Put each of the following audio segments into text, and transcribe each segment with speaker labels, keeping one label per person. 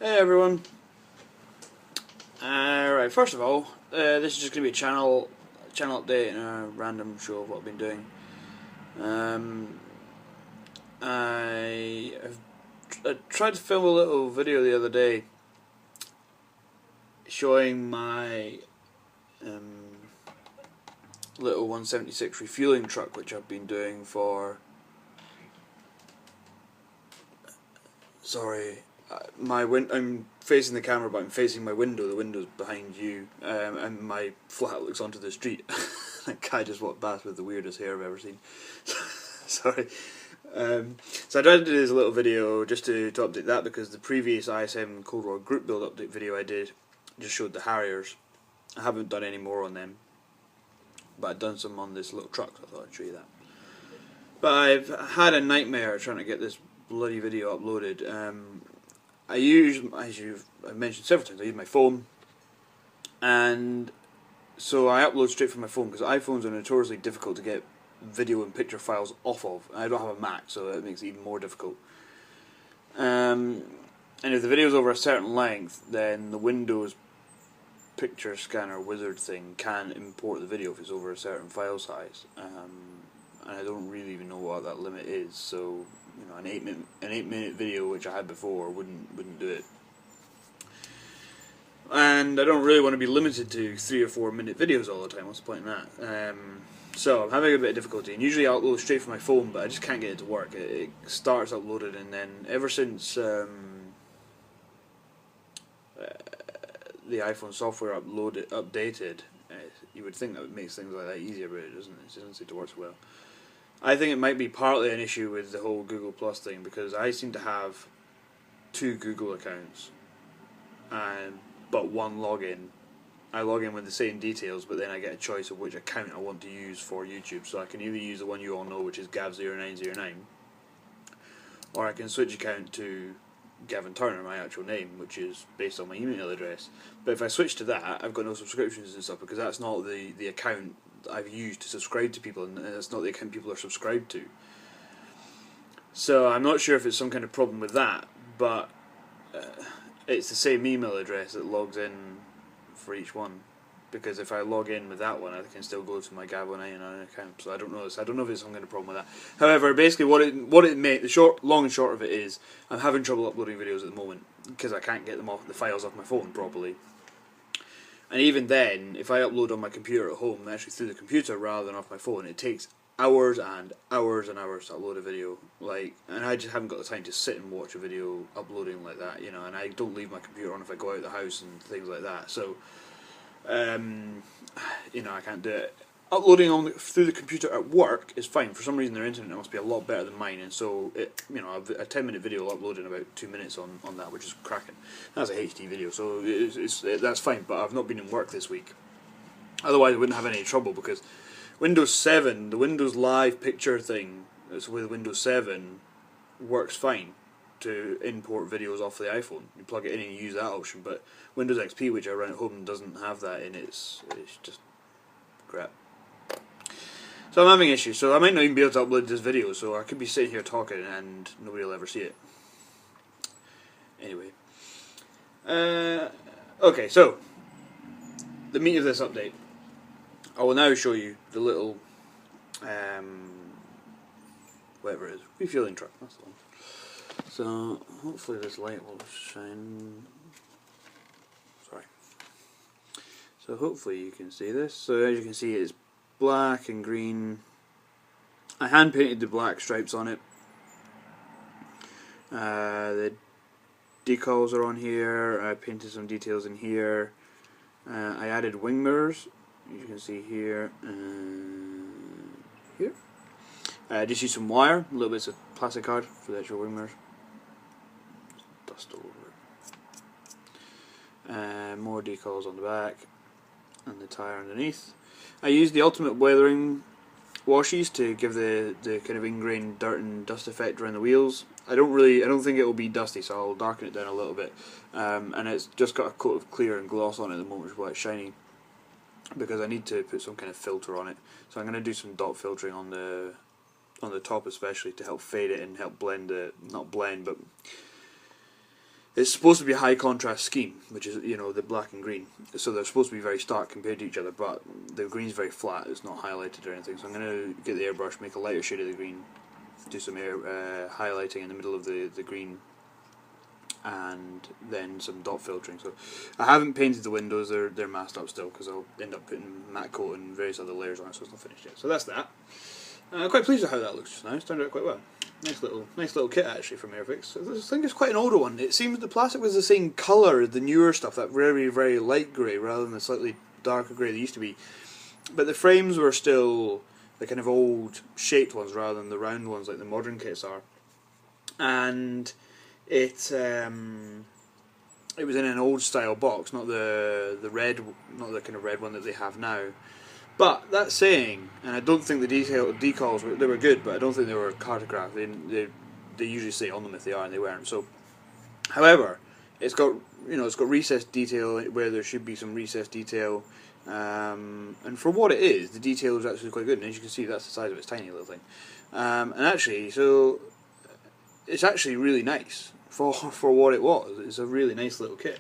Speaker 1: Hey everyone. Right, first of all, this is just going to be a channel update and a random show of what I've been doing. I tried to film a little video the other day showing my little 176 refueling truck, which I've been doing for... I'm facing the camera, but I'm facing my window. The window's behind you, and my flat looks onto the street. That guy just walked past with the weirdest hair I've ever seen. Sorry. So I tried to do this little video just to update that, because the previous ISM Cold War group build update video I did just showed the Harriers. I haven't done any more on them, but I've done some on this little truck, so I thought I'd show you that. But I've had a nightmare trying to get this bloody video uploaded. I use, as I've mentioned several times, I use my phone, and so I upload straight from my phone, because iPhones are notoriously difficult to get video and picture files off of. I don't have a Mac, so it makes it even more difficult. And if the video's over a certain length, then the Windows picture scanner wizard thing can import the video if it's over a certain file size. And I don't really even know what that limit is, so you know, an 8-minute video, which I had before, wouldn't do it. And I don't really want to be limited to 3 or 4 minute videos all the time. What's the point in that? So I'm having a bit of difficulty, and usually I upload straight from my phone, but I just can't get it to work. It starts uploaded, and then ever since the iPhone software updated, you would think that would make things like that easier, but it doesn't. It doesn't seem to work so well. I think it might be partly an issue with the whole Google Plus thing, because I seem to have 2 Google accounts, but one login. I log in with the same details, but then I get a choice of which account I want to use for YouTube. So I can either use the one you all know, which is Gav0909, or I can switch account to Gavin Turner, my actual name, which is based on my email address. But if I switch to that, I've got no subscriptions and stuff, because that's not the account I've used to subscribe to people, and that's not the account people are subscribed to. So I'm not sure if it's some kind of problem with that, but it's the same email address that logs in for each one, because if I log in with that one, I can still go to my Gav0909 account. So I don't know if it's some kind of problem with that. However, basically what it made, long and short of it is, I'm having trouble uploading videos at the moment because I can't get the files off my phone properly. And even then, if I upload on my computer at home, actually through the computer rather than off my phone, it takes hours and hours and hours to upload a video. And I just haven't got the time to sit and watch a video uploading like that, you know. And I don't leave my computer on if I go out of the house and things like that. So, you know, I can't do it. Uploading through the computer at work is fine. For some reason, their internet must be a lot better than mine, and so you know, a 10-minute video will upload in about 2 minutes on that, which is cracking. That's a HD video, so that's fine. But I've not been in work this week. Otherwise, I wouldn't have any trouble, because Windows 7, the Windows Live picture thing that's with Windows 7, works fine to import videos off the iPhone. You plug it in and you use that option. But Windows XP, which I run at home, doesn't have that in it. It's just crap. So I'm having issues, so I might not even be able to upload this video, so I could be sitting here talking and nobody will ever see it. Anyway. Okay, so, the meat of this update. I will now show you the little, whatever it is, refueling truck, that's the one. So, hopefully this light will shine. Sorry. So hopefully you can see this. So as you can see, it's black and green. I hand painted the black stripes on it. The decals are on here. I painted some details in here. I added wing mirrors, as you can see here and here. I just used some wire, a little bits of plastic card for the actual wing mirrors. Dust all over it. More decals on the back and the tyre underneath. I used the ultimate weathering washes to give the kind of ingrained dirt and dust effect around the wheels. I don't think it will be dusty, so I'll darken it down a little bit. And it's just got a coat of clear and gloss on it at the moment, which is why it's shiny, because I need to put some kind of filter on it. So I'm going to do some dot filtering on the top, especially to help fade it and help blend it, not blend, but it's supposed to be a high contrast scheme, which is, you know, the black and green. So they're supposed to be very stark compared to each other, but the green's very flat, it's not highlighted or anything. So I'm going to get the airbrush, make a lighter shade of the green, do some highlighting in the middle of the green, and then some dot filtering. So I haven't painted the windows, they're masked up still, because I'll end up putting matte coat and various other layers on it, so it's not finished yet. So that's that. I'm quite pleased with how that looks just now, it's turned out quite well. Nice little kit actually from Airfix. This thing is quite an older one. It seems the plastic was the same colour as the newer stuff, that very, very light grey rather than the slightly darker grey they used to be. But the frames were still the kind of old shaped ones rather than the round ones like the modern kits are. And it was in an old style box, not the red, not the kind of red one that they have now. But that saying, and I don't think the decals they were good, but I don't think they were cartographed. They usually say on them if they are, and they weren't. So, however, it's got recessed detail where there should be some recessed detail, and for what it is, the detail is actually quite good. And as you can see, that's the size of its tiny little thing. And actually, so it's actually really nice for what it was. It's a really nice little kit,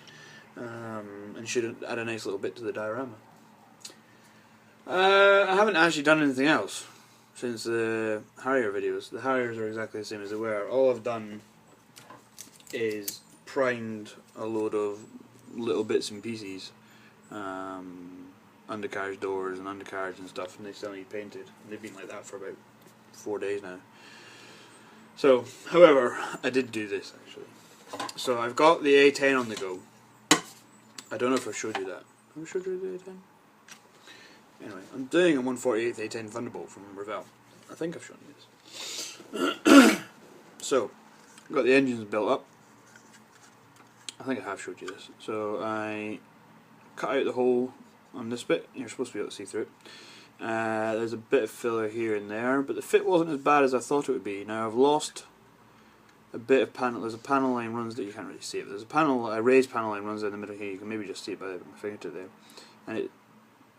Speaker 1: and should add a nice little bit to the diorama. I haven't actually done anything else since the Harrier videos. The Harriers are exactly the same as they were. All I've done is primed a load of little bits and pieces, undercarriage doors and undercarriage and stuff, and they still need painted. And they've been like that for about 4 days now. So, however, I did do this actually. So I've got the A10 on the go. I don't know if I showed you that. Have I showed you the A10? Anyway, I'm doing a 1/48 A10 Thunderbolt from Revell. I think I've shown you this. So, I've got the engines built up. I think I have showed you this. So I cut out the hole on this bit. You're supposed to be able to see through it. There's a bit of filler here and there, but the fit wasn't as bad as I thought it would be. Now I've lost a bit of panel. There's a panel line runs that you can't really see it. But there's a raised panel line runs in the middle here. You can maybe just see it by my fingertip there, and it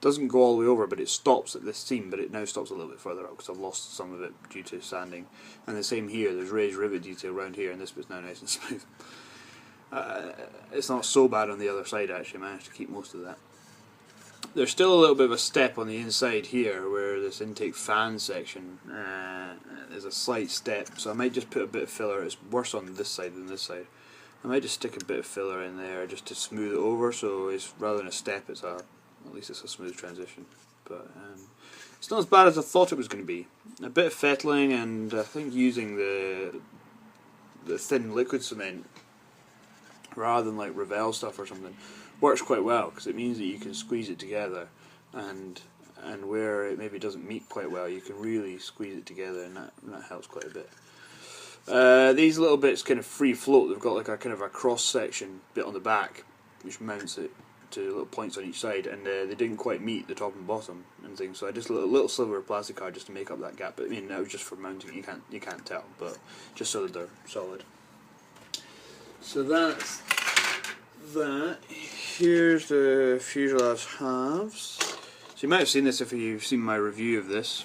Speaker 1: doesn't go all the way over, but it stops at this seam, but it now stops a little bit further up because I've lost some of it due to sanding. And the same here, there's raised rivet detail around here, and this bit's now nice and smooth. It's not so bad on the other side actually, I managed to keep most of that. There's still a little bit of a step on the inside here where this intake fan section, there's a slight step, so I might just put a bit of filler. It's worse on this side than this side. I might just stick a bit of filler in there just to smooth it over, so it's rather than a step, at least it's a smooth transition. But it's not as bad as I thought it was going to be. A bit of fettling and I think using the thin liquid cement rather than like Revell stuff or something works quite well, because it means that you can squeeze it together, and where it maybe doesn't meet quite well, you can really squeeze it together, and that helps quite a bit. These little bits kind of free float. They've got like a kind of a cross section bit on the back which mounts it to little points on each side, and they didn't quite meet the top and bottom and things, so I just a little sliver of plastic card just to make up that gap. But I mean, that was just for mounting. You can't tell, but just so that they're solid. So that's that. Here's the fuselage halves. So you might have seen this if you've seen my review of this.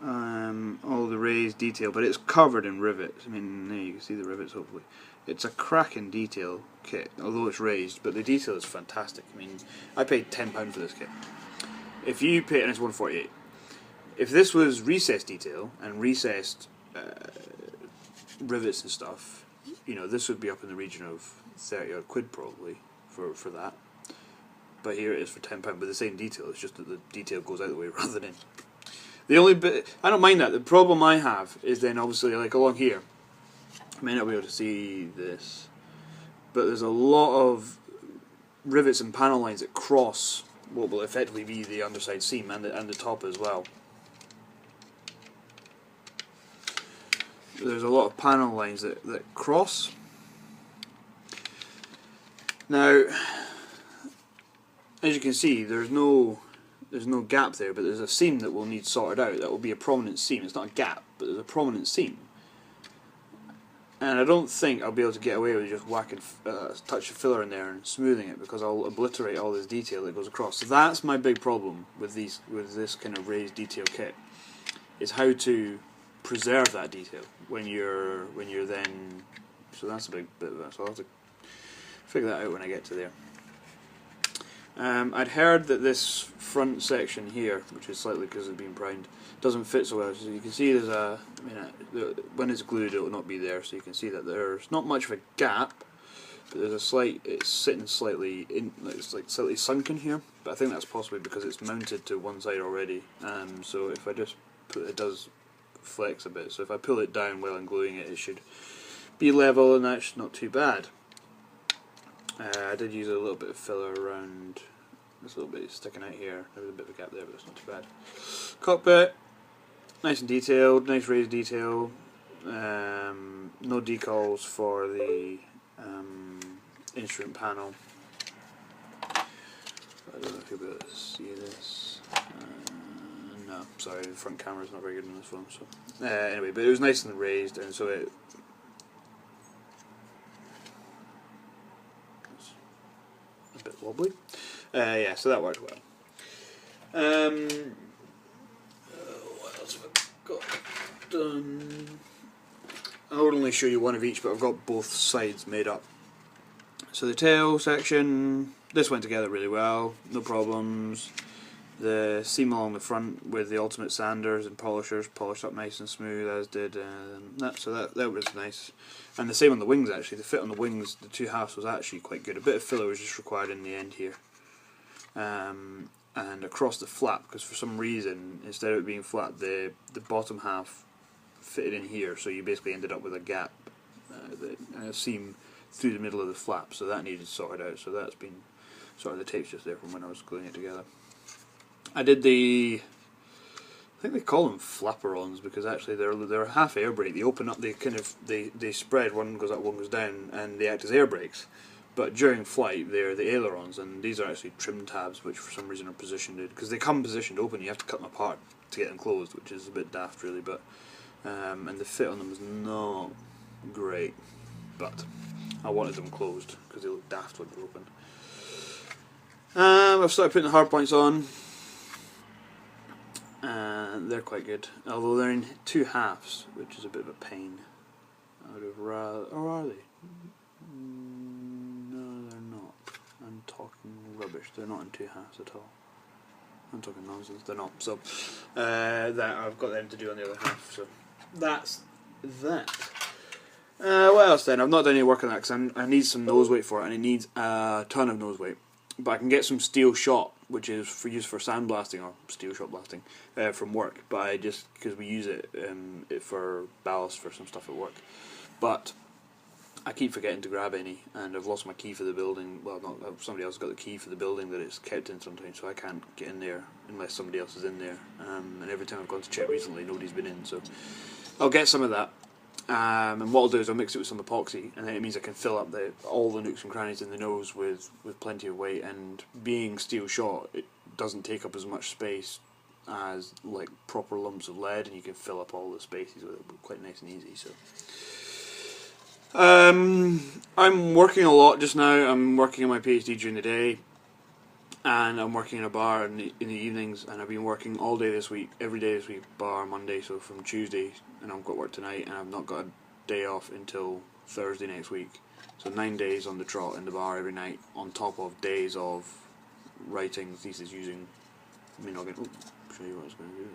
Speaker 1: All the raised detail, but it's covered in rivets. I mean, there you can see the rivets hopefully. It's a cracking detail kit, although it's raised, but the detail is fantastic. I mean, I paid £10 for this kit. If you pay, and it's 148. If this was recessed detail and recessed rivets and stuff, you know, this would be up in the region of 30 odd quid probably for that. But here it is for £10 with the same detail. It's just that the detail goes out the way rather than in. The only bit, I don't mind that. The problem I have is then obviously like along here. I may not be able to see this, but there's a lot of rivets and panel lines that cross what will effectively be the underside seam and the top as well. There's a lot of panel lines that cross. Now, as you can see, there's no gap there, but there's a seam that will need sorted out. That will be a prominent seam. It's not a gap, but there's a prominent seam. And I don't think I'll be able to get away with just whacking a touch of filler in there and smoothing it, because I'll obliterate all this detail that goes across. So that's my big problem with this kind of raised detail kit, is how to preserve that detail when you're then so that's a big bit of it. So I'll have to figure that out when I get to there. I'd heard that this front section here, which is slightly because it's been primed, doesn't fit so well. So you can see there's a, when it's glued it will not be there, so you can see that there's not much of a gap, but there's a slight, it's sitting slightly in, it's like slightly sunken here, but I think that's possibly because it's mounted to one side already, so if I just put, it does flex a bit, so if I pull it down while I'm gluing it, it should be level, and that's not too bad. I did use a little bit of filler around this little bit sticking out here. There was a bit of a gap there, but it's not too bad. Cockpit, nice and detailed, nice raised detail. No decals for the instrument panel. I don't know if you'll be able to see this. No, sorry, the front camera's not very good on this phone. So anyway, but it was nice and raised, and so it. A bit wobbly. Yeah, so that worked well. What else have I got done? I'll only show you one of each, but I've got both sides made up. So the tail section, this went together really well, no problems. The seam along the front with the ultimate sanders and polishers polished up nice and smooth, as did that, so that was nice. And the same on the wings actually, the fit on the wings, the two halves was actually quite good. A bit of filler was just required in the end here. And across the flap, because for some reason, instead of it being flat, the bottom half fitted in here, so you basically ended up with a gap, a seam through the middle of the flap, so that needed sorted out, so that's been sorted. The tape's just there from when I was gluing it together. I did I think they call them flapperons, because actually they're half air brake. They open up, they spread, one goes up, one goes down, and they act as air brakes. But during flight, they're the ailerons, and these are actually trim tabs, which for some reason are positioned, because they come positioned open. You have to cut them apart to get them closed, which is a bit daft, really. But and the fit on them was not great, but I wanted them closed because they look daft when they're open. I've started putting the hard points on. They're quite good, although they're in two halves, which is a bit of a pain. I would have rather. Or are they? No, they're not. I'm talking rubbish. They're not in two halves at all. I'm talking nonsense. They're not. So that I've got them to do on the other half. So that's that. What else then? I've not done any work on that because I need some nose weight for it, and it needs a ton of nose weight. But I can get some steel shot, which is used for sandblasting or steel shot blasting from work. But I just, because we use it for ballast for some stuff at work. But I keep forgetting to grab any, and I've lost my key for the building. Well, not somebody else got the key for the building that it's kept in sometimes, so I can't get in there unless somebody else is in there. And every time I've gone to check recently, nobody's been in. So I'll get some of that. And what I'll do is I'll mix it with some epoxy, and then it means I can fill up all the nooks and crannies in the nose with plenty of weight. And being steel shot, it doesn't take up as much space as like proper lumps of lead, and you can fill up all the spaces with it quite nice and easy. So I'm working a lot just now. I'm working on my PhD during the day, and I'm working in a bar in the evenings, and I've been working all day this week, every day this week, bar Monday, so from Tuesday, and I've got work tonight, and I've not got a day off until Thursday next week. So 9 days on the trot in the bar every night, on top of days of writing thesis using, I'll show you what I was going to do.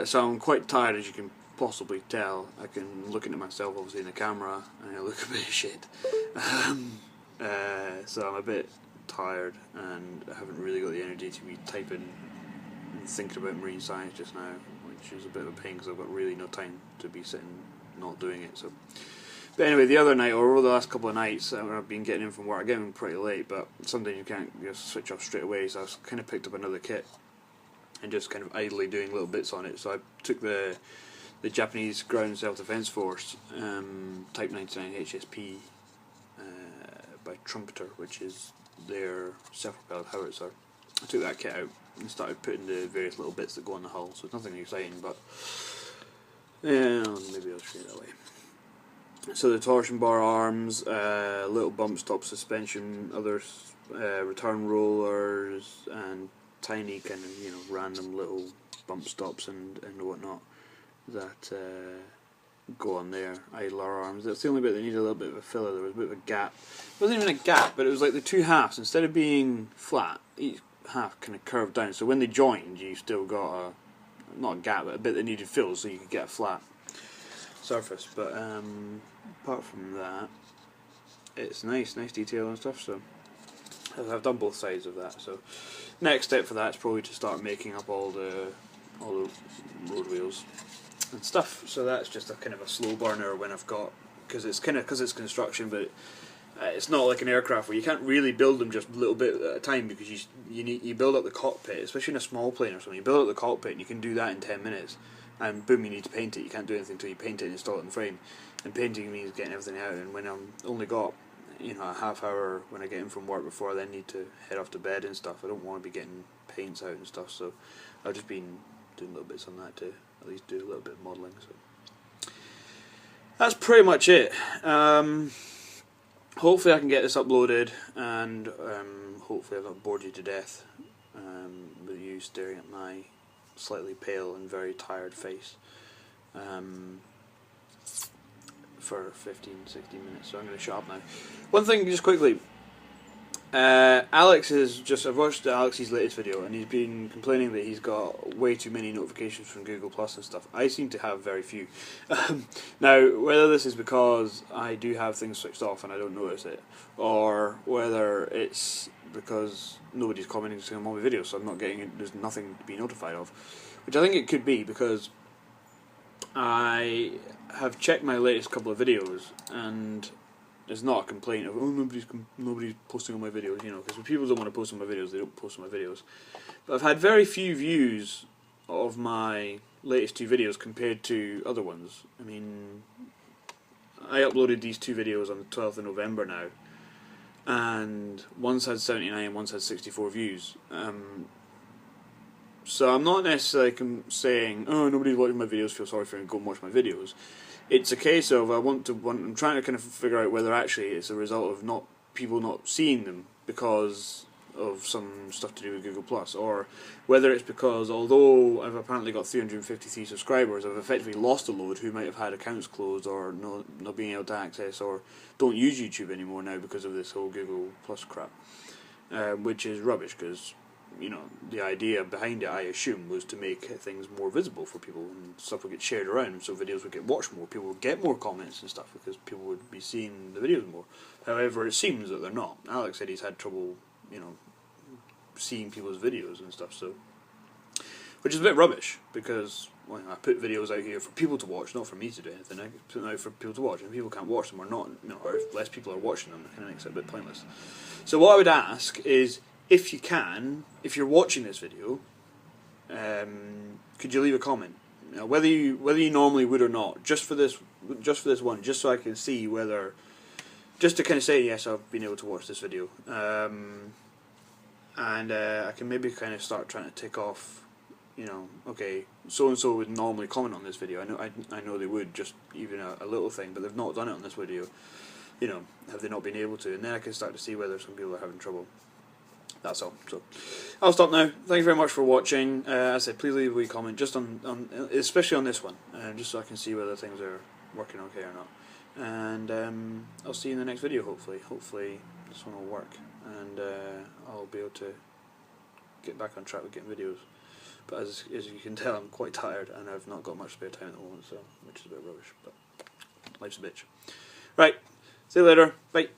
Speaker 1: So I'm quite tired, as you can possibly tell. I can look at myself obviously in the camera, and I look a bit shit. So I'm a bit tired, and I haven't really got the energy to be typing and thinking about marine science just now, which is a bit of a pain because I've got really no time to be sitting not doing it. So, but anyway, the other night, or over the last couple of nights, I've been getting in from work. I get in pretty late, but sometimes you can't just switch off straight away. So I kind of picked up another kit and just kind of idly doing little bits on it. So I took the Japanese Ground Self-Defense Force Type 99 HSP by Trumpeter, which is their self-propelled howitzer. I took that kit out and started putting the various little bits that go on the hull, so it's nothing exciting, but maybe I'll show you that way. So the torsion bar arms, little bump stop suspension, other return rollers, and tiny kind of random little bump stops and whatnot that go on there, idler arms. That's the only bit that needed a little bit of a filler. There was a bit of a gap. It wasn't even a gap, but it was like the two halves, instead of being flat, each half kind of curved down. So when they joined, you still got a, not a gap, but a bit that needed filled so you could get a flat surface. But apart from that, it's nice detail and stuff. So I've done both sides of that. So next step for that is probably to start making up all the road wheels and stuff. So that's just a kind of a slow burner when I've got, because it's construction, but it's not like an aircraft where you can't really build them just a little bit at a time, because you build up the cockpit, especially in a small plane or something. You build up the cockpit and you can do that in 10 minutes, and boom, you need to paint it. You can't do anything until you paint it and install it in the frame. And painting means getting everything out. And when I'm only got, you know, a half hour when I get in from work before I then need to head off to bed and stuff, I don't want to be getting paints out and stuff. So I've just been doing little bits on that to at least do a little bit of modelling. So that's pretty much it. Hopefully I can get this uploaded, and hopefully I've not bored you to death with you staring at my slightly pale and very tired face for 15-16 minutes, so I'm going to shut up now. One thing just quickly, Alex is just, I've watched Alex's latest video and he's been complaining that he's got way too many notifications from Google Plus and stuff. I seem to have very few. Now, whether this is because I do have things switched off and I don't notice it, or whether it's because nobody's commenting on my videos, so I'm not getting it, there's nothing to be notified of, which I think it could be because I have checked my latest couple of videos and it's not a complaint of, oh, nobody's posting on my videos, you know, because when people don't want to post on my videos, they don't post on my videos. But I've had very few views of my latest two videos compared to other ones. I mean, I uploaded these two videos on the 12th of November now, and one's had 79 and one's had 64 views. So I'm not necessarily saying, oh, nobody's watching my videos, feel sorry for them, go and watch my videos. It's a case of I'm trying to kind of figure out whether actually it's a result of people not seeing them because of some stuff to do with Google Plus, or whether it's because although I've apparently got 353 subscribers, I've effectively lost a load who might have had accounts closed or not being able to access or don't use YouTube anymore now because of this whole Google Plus crap, which is rubbish because, you know, the idea behind it, I assume, was to make things more visible for people and stuff would get shared around, so videos would get watched more, people would get more comments and stuff because people would be seeing the videos more. However, it seems that they're not. Alex said he's had trouble, you know, seeing people's videos and stuff, so, which is a bit rubbish because, well, I put videos out here for people to watch, not for me to do anything. I put them out for people to watch, and if people can't watch them or not, you know, or if less people are watching them, it kind of makes it a bit pointless. So what I would ask is, if you can, if you're watching this video, could you leave a comment? You know, whether you normally would or not, just for this one, just so I can see whether, just to kind of say yes, I've been able to watch this video, and I can maybe kind of start trying to tick off, you know, okay, so and so would normally comment on this video. I know they would, just even a little thing, but they've not done it on this video. You know, have they not been able to? And then I can start to see whether some people are having trouble. That's all. So I'll stop now. Thank you very much for watching. As I said, please leave a wee comment, just on especially on this one, just so I can see whether things are working okay or not. And I'll see you in the next video. Hopefully this one will work, and I'll be able to get back on track with getting videos. But as you can tell, I'm quite tired and I've not got much spare time at the moment, so which is a bit rubbish. But life's a bitch. Right. See you later. Bye.